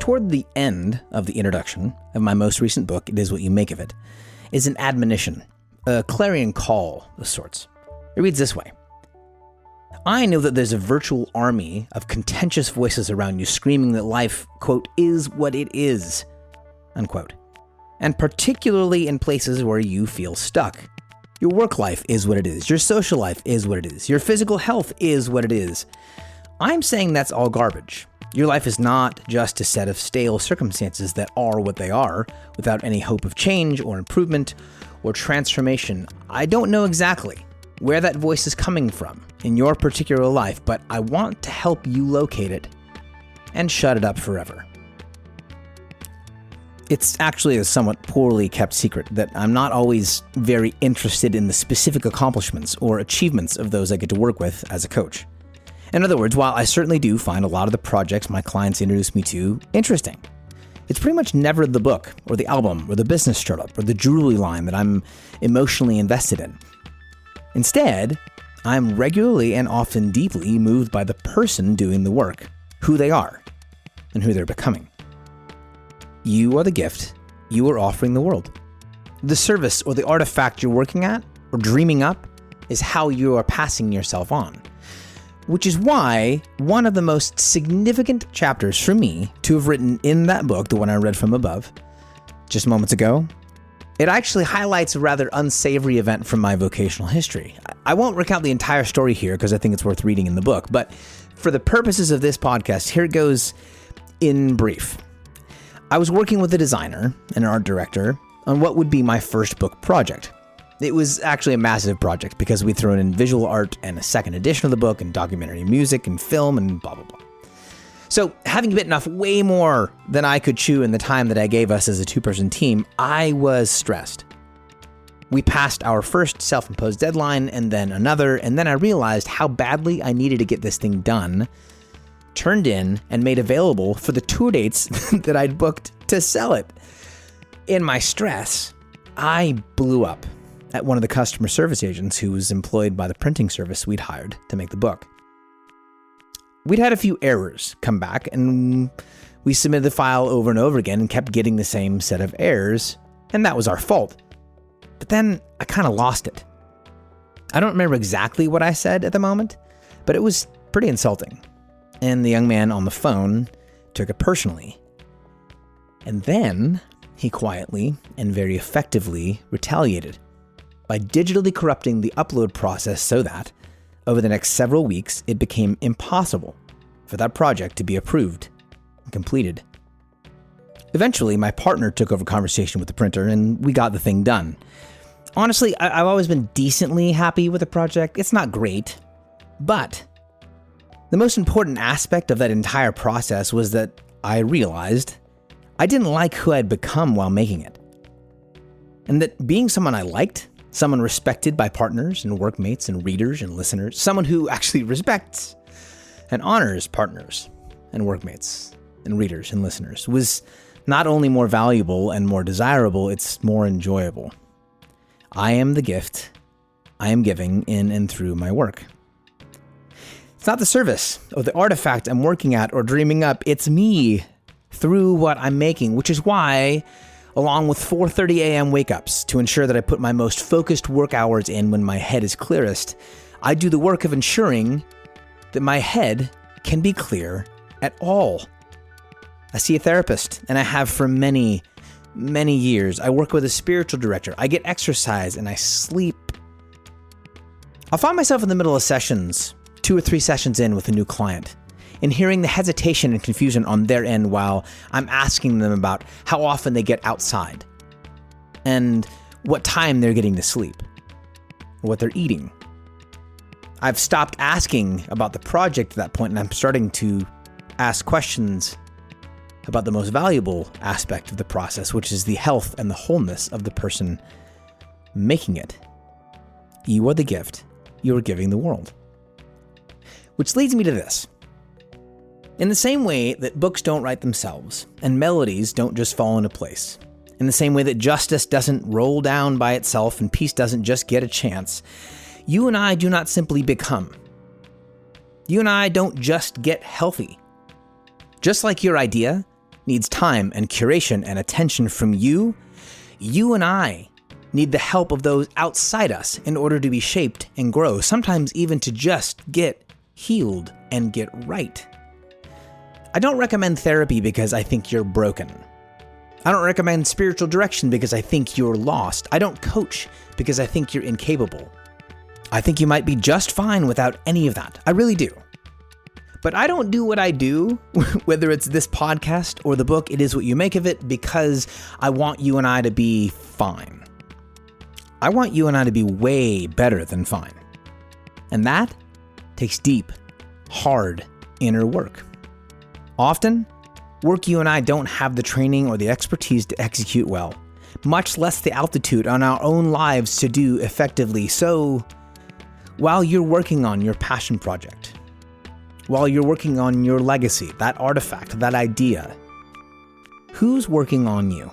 toward the end of the introduction of my most recent book, It Is What You Make of It, is an admonition, a clarion call of sorts. It reads this way. I know that there's a virtual army of contentious voices around you screaming that life, quote, is what it is, unquote. And particularly in places where you feel stuck. Your work life is what it is. Your social life is what it is. Your physical health is what it is. I'm saying that's all garbage. Your life is not just a set of stale circumstances that are what they are, without any hope of change or improvement or transformation. I don't know exactly where that voice is coming from in your particular life, but I want to help you locate it and shut it up forever. It's actually a somewhat poorly kept secret that I'm not always very interested in the specific accomplishments or achievements of those I get to work with as a coach. In other words, while I certainly do find a lot of the projects my clients introduce me to interesting, it's pretty much never the book or the album or the business startup or the jewelry line that I'm emotionally invested in. Instead, I'm regularly and often deeply moved by the person doing the work, who they are, and who they're becoming. You are the gift you are offering the world. The service or the artifact you're working at or dreaming up is how you are passing yourself on. Which is why one of the most significant chapters for me to have written in that book, the one I read from above, just moments ago, it actually highlights a rather unsavory event from my vocational history. I won't recount the entire story here because I think it's worth reading in the book, but for the purposes of this podcast, here it goes in brief. I was working with a designer and an art director on what would be my first book project. It was actually a massive project because we'd thrown in visual art and a second edition of the book and documentary music and film and blah, blah, blah. So having bitten off way more than I could chew in the time that I gave us as a two-person team, I was stressed. We passed our first self-imposed deadline and then another, and then I realized how badly I needed to get this thing done, turned in, and made available for the tour dates that I'd booked to sell it. In my stress, I blew up at one of the customer service agents who was employed by the printing service we'd hired to make the book. We'd had a few errors come back, and we submitted the file over and over again and kept getting the same set of errors, and that was our fault. But then I kind of lost it. I don't remember exactly what I said at the moment, but it was pretty insulting. And the young man on the phone took it personally. And then he quietly and very effectively retaliated by digitally corrupting the upload process so that, over the next several weeks, it became impossible for that project to be approved and completed. Eventually, my partner took over conversation with the printer and we got the thing done. Honestly, I've always been decently happy with the project. It's not great, but the most important aspect of that entire process was that I realized I didn't like who I'd become while making it. And that being someone I liked, someone respected by partners and workmates and readers and listeners, someone who actually respects and honors partners and workmates and readers and listeners, was not only more valuable and more desirable, it's more enjoyable. I am the gift I am giving in and through my work. It's not the service or the artifact I'm working at or dreaming up. It's me through what I'm making, which is why, along with 4:30 a.m. wake-ups to ensure that I put my most focused work hours in when my head is clearest, I do the work of ensuring that my head can be clear at all. I see a therapist, and I have for many, many years. I work with a spiritual director. I get exercise, and I sleep. I'll find myself in the middle of sessions, 2 or 3 sessions in with a new client, and hearing the hesitation and confusion on their end while I'm asking them about how often they get outside and what time they're getting to sleep or what they're eating. I've stopped asking about the project at that point, and I'm starting to ask questions about the most valuable aspect of the process, which is the health and the wholeness of the person making it. You are the gift you are giving the world. Which leads me to this. In the same way that books don't write themselves, and melodies don't just fall into place, in the same way that justice doesn't roll down by itself and peace doesn't just get a chance, you and I do not simply become. You and I don't just get healthy. Just like your idea needs time and curation and attention from you, you and I need the help of those outside us in order to be shaped and grow, sometimes even to just get healed and get right. I don't recommend therapy because I think you're broken. I don't recommend spiritual direction because I think you're lost. I don't coach because I think you're incapable. I think you might be just fine without any of that. I really do. But I don't do what I do, whether it's this podcast or the book, It Is What You Make of It, because I want you and I to be fine. I want you and I to be way better than fine. And that takes deep, hard inner work. Often, work you and I don't have the training or the expertise to execute well, much less the altitude on our own lives to do effectively. So, while you're working on your passion project, while you're working on your legacy, that artifact, that idea, who's working on you?